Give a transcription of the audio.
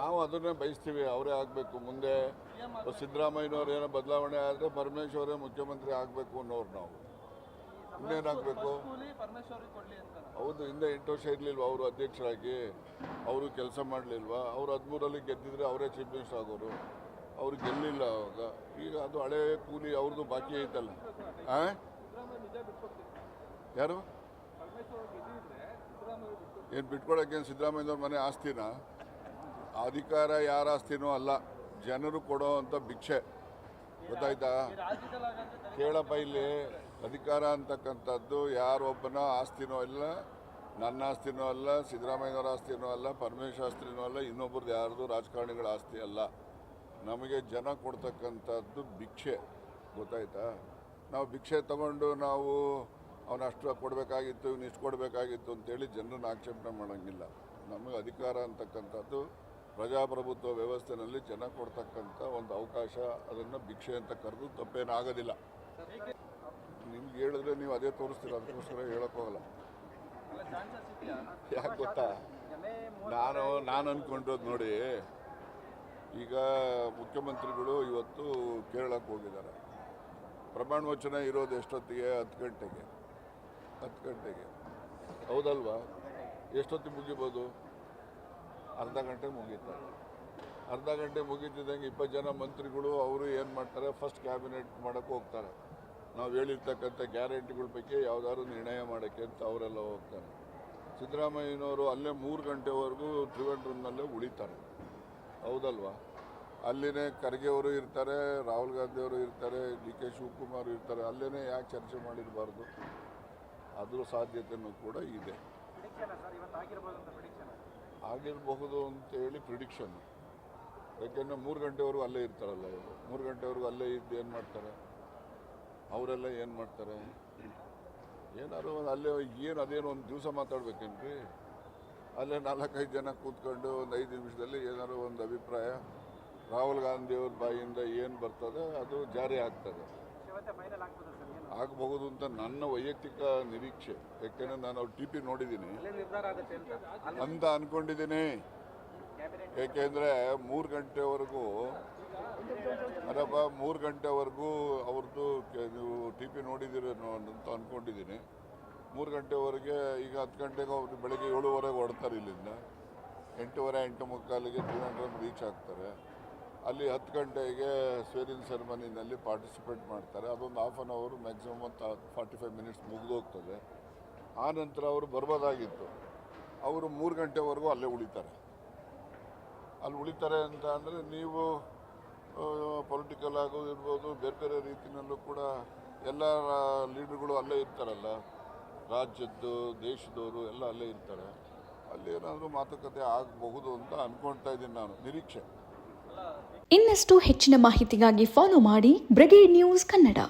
ನಾವು ಅದನ್ನೇ ಬಯಸ್ತೀವಿ, ಅವರೇ ಆಗಬೇಕು. ಮುಂದೆ ಸಿದ್ದರಾಮಯ್ಯನವ್ರು ಏನೋ ಬದಲಾವಣೆ ಆದರೆ ಪರಮೇಶ್ವರೇ ಮುಖ್ಯಮಂತ್ರಿ ಆಗಬೇಕು ಅನ್ನೋರು ನಾವು. ಇನ್ನೇನಾಗಬೇಕು? ಹೌದು, ಹಿಂದೆ 8 ವರ್ಷ ಇರಲಿಲ್ವಾ ಅವರು ಅಧ್ಯಕ್ಷರಾಗಿ? ಅವರು ಕೆಲಸ ಮಾಡಲಿಲ್ವಾ? ಅವರು 13ರಲ್ಲಿ ಗೆದ್ದಿದ್ರೆ ಅವರೇ ಚೀಫ್ ಮಿನಿಸ್ಟರ್ ಆಗೋರು. ಅವ್ರು ಗೆಲ್ಲಿಲ್ಲ ಅವಾಗ. ಈಗ ಅದು ಹಳೆ ಕೂಲಿ ಅವ್ರದ್ದು ಬಾಕಿ ಐತಲ್ಲ. ಯಾರು ಏನು ಬಿಟ್ಕೊಳಕ್ಕೇನು ಸಿದ್ದರಾಮಯ್ಯವ್ರ ಮನೆ ಆಸ್ತಿನ? ಅಧಿಕಾರ ಯಾರ ಆಸ್ತಿನೂ ಅಲ್ಲ, ಜನರು ಕೊಡೋ ಅಂಥ ಭಿಕ್ಷೆ. ಗೊತ್ತಾಯ್ತಾ? ಕೇಳಪ್ಪ, ಇಲ್ಲಿ ಅಧಿಕಾರ ಅಂತಕ್ಕಂಥದ್ದು ಯಾರೊಬ್ಬನ ಆಸ್ತಿನೂ ಇಲ್ಲ, ನನ್ನ ಆಸ್ತಿನೂ ಅಲ್ಲ, ಸಿದ್ದರಾಮಯ್ಯನವರ ಆಸ್ತಿನೂ ಅಲ್ಲ, ಪರಮೇಶ್ವರ ಆಸ್ತಿನೂ ಅಲ್ಲ, ಇನ್ನೊಬ್ರದ್ದು ಯಾರ್ದು ರಾಜಕಾರಣಿಗಳ ಆಸ್ತಿ ಅಲ್ಲ. ನಮಗೆ ಜನ ಕೊಡ್ತಕ್ಕಂಥದ್ದು ಭಿಕ್ಷೆ. ಗೊತ್ತಾಯ್ತಾ? ನಾವು ಭಿಕ್ಷೆ ತಗೊಂಡು ನಾವು ಅವನಷ್ಟು ಕೊಡಬೇಕಾಗಿತ್ತು, ಇವನಿಷ್ಟು ಕೊಡಬೇಕಾಗಿತ್ತು ಅಂತೇಳಿ ಜನರನ್ನು ಆಕ್ಷೇಪಣೆ ಮಾಡೋಂಗಿಲ್ಲ. ನಮಗೆ ಅಧಿಕಾರ ಅಂತಕ್ಕಂಥದ್ದು ಪ್ರಜಾಪ್ರಭುತ್ವ ವ್ಯವಸ್ಥೆಯಲ್ಲಿ ಜನ ಕೊಡ್ತಕ್ಕಂಥ ಒಂದು ಅವಕಾಶ. ಅದನ್ನು ಭಿಕ್ಷೆ ಅಂತ ಕರೆದು ತಪ್ಪೇನಾಗೋದಿಲ್ಲ. ನಿಮ್ಗೆ ಹೇಳಿದ್ರೆ ನೀವು ಅದೇ ತೋರಿಸ್ತೀರ, ಅದಕ್ಕೋಸ್ಕರ ಹೇಳೋಕ್ಕೋಗಲ್ಲ. ಯಾಕೆ ಗೊತ್ತಾ, ನಾನು ಅಂದ್ಕೊಂಡಿರೋದು ನೋಡಿ, ಈಗ ಮುಖ್ಯಮಂತ್ರಿಗಳು ಇವತ್ತು ಕೇರಳಕ್ಕೆ ಹೋಗಿದ್ದಾರೆ. ಪ್ರಮಾಣ ವಚನ ಇರೋದು ಎಷ್ಟೊತ್ತಿಗೆ? 10 ಗಂಟೆಗೆ. ಹೌದಲ್ವಾ? ಎಷ್ಟೊತ್ತಿಗೆ ಮುಗಿಬೋದು? ಅರ್ಧ ಗಂಟೆ ಮುಗೀತಾರೆ. ಅರ್ಧ ಗಂಟೆ ಮುಗೀತಿದ್ದಂಗೆ 20 ಜನ ಮಂತ್ರಿಗಳು ಅವರು ಏನು ಮಾಡ್ತಾರೆ, ಫಸ್ಟ್ ಕ್ಯಾಬಿನೆಟ್ ಮಾಡೋಕ್ಕೆ ಹೋಗ್ತಾರೆ. ನಾವು ಹೇಳಿರ್ತಕ್ಕಂಥ ಗ್ಯಾರಂಟಿಗಳ ಬಗ್ಗೆ ಯಾವುದಾದ್ರು ನಿರ್ಣಯ ಮಾಡೋಕ್ಕೆ ಅಂತ ಅವರೆಲ್ಲ ಹೋಗ್ತಾರೆ. ಸಿದ್ದರಾಮಯ್ಯನವರು ಅಲ್ಲೇ 3 ಗಂಟೆವರೆಗೂ ತ್ರಿವೇಂದ್ರಂನಲ್ಲೇ ಉಳಿತಾರೆ. ಹೌದಲ್ವಾ? ಅಲ್ಲಿನೇ ಖರ್ಗೆ ಅವರು ಇರ್ತಾರೆ, ರಾಹುಲ್ ಗಾಂಧಿ ಅವರು ಇರ್ತಾರೆ, DK ಶಿವಕುಮಾರ್ ಇರ್ತಾರೆ. ಅಲ್ಲೇ ಯಾಕೆ ಚರ್ಚೆ ಮಾಡಿರಬಾರ್ದು? ಅದ್ರ ಸಾಧ್ಯತೆಯೂ ಕೂಡ ಇದೆ. ಆಗಿರಬಹುದು ಅಂತೇಳಿ ಪ್ರಿಡಿಕ್ಷನ್. ಯಾಕೆಂದರೆ 3 ಗಂಟೆವರೆಗೂ ಅಲ್ಲೇ ಇರ್ತಾರಲ್ಲ ಇವರು. 3 ಗಂಟೆವರೆಗೂ ಅಲ್ಲೇ ಇದ್ದು ಏನು ಮಾಡ್ತಾರೆ ಅವರೆಲ್ಲ? ಏನು ಮಾಡ್ತಾರೆ? ಏನಾದ್ರು ಅಲ್ಲೇ ಏನು ಅದೇನು ಒಂದು ದಿವಸ ಮಾತಾಡ್ಬೇಕೇನ್ರಿ? ಅಲ್ಲೇ 4-5 ಜನ ಕೂತ್ಕೊಂಡು ಒಂದು 5 ನಿಮಿಷದಲ್ಲಿ ಏನಾದ್ರು ಒಂದು ಅಭಿಪ್ರಾಯ ರಾಹುಲ್ ಗಾಂಧಿಯವ್ರ ಬಾಯಿಯಿಂದ ಏನು ಬರ್ತದೆ ಅದು ಜಾರಿ ಆಗ್ತದೆ. ಆಗಬಹುದು ಅಂತ ನನ್ನ ವೈಯಕ್ತಿಕ ನಿರೀಕ್ಷೆ. ಯಾಕೆಂದರೆ ನಾನು ಅವ್ರ TP ನೋಡಿದ್ದೀನಿ ಅಂತ ಅಂದ್ಕೊಂಡಿದ್ದೀನಿ. ಏಕೆಂದರೆ 3 ಗಂಟೆವರೆಗೂ ಅದಪ್ಪ 3 ಗಂಟೆವರೆಗೂ ಅವ್ರದ್ದು ನೀವು TP ನೋಡಿದ್ದೀರ ಅಂತ ಅಂದ್ಕೊಂಡಿದ್ದೀನಿ. 3 ಗಂಟೆವರೆಗೆ. ಈಗ 10 ಗಂಟೆಗೆ ಅವ್ರು ಬೆಳಗ್ಗೆ 7:15 ಹೊಡ್ತಾರೆ ಇಲ್ಲಿಂದ. 8:15, 8:45ಗೆ ತ್ರಿವೇಂದ್ರಂ ರೀಚ್ ಆಗ್ತಾರೆ. ಅಲ್ಲಿ 10 ಗಂಟೆಗೆ ಸ್ವೇರಿಂಗ್ ಸೆರೆಮನಿನಲ್ಲಿ ಪಾರ್ಟಿಸಿಪೇಟ್ ಮಾಡ್ತಾರೆ. ಅದೊಂದು ½ ಅನ್ ಅವರ್, ಮ್ಯಾಕ್ಸಿಮಮ್ 45 ಮಿನಿಟ್ಸ್ ಮುಗಿದೋಗ್ತದೆ. ಆ ನಂತರ ಅವರು ಬರ್ಬೋದಾಗಿತ್ತು. ಅವರು 3 ಗಂಟೆವರೆಗೂ ಅಲ್ಲೇ ಉಳಿತಾರೆ. ಅಲ್ಲಿ ಉಳಿತಾರೆ ಅಂತ ಅಂದರೆ ನೀವು ಪೊಲಿಟಿಕಲ್ ಆಗೋದಿರ್ಬೋದು, ಬೇರೆ ಬೇರೆ ರೀತಿಯಲ್ಲೂ ಕೂಡ ಎಲ್ಲ ಲೀಡರ್ಗಳು ಅಲ್ಲೇ ಇರ್ತಾರಲ್ಲ, ರಾಜ್ಯದ್ದು ದೇಶದವರು ಎಲ್ಲ ಅಲ್ಲೇ ಇರ್ತಾರೆ. ಅಲ್ಲೇನಾದರೂ ಮಾತುಕತೆ ಆಗಬಹುದು ಅಂತ ಅಂದ್ಕೊಳ್ತಾ ಇದ್ದೀನಿ ನಾನು, ನಿರೀಕ್ಷೆ. ಇನ್ನಷ್ಟು ಹೆಚ್ಚಿನ ಮಾಹಿತಿಗಾಗಿ ಫಾಲೋ ಮಾಡಿ ಬ್ರಿಗೇಡ್ ನ್ಯೂಸ್ ಕನ್ನಡ.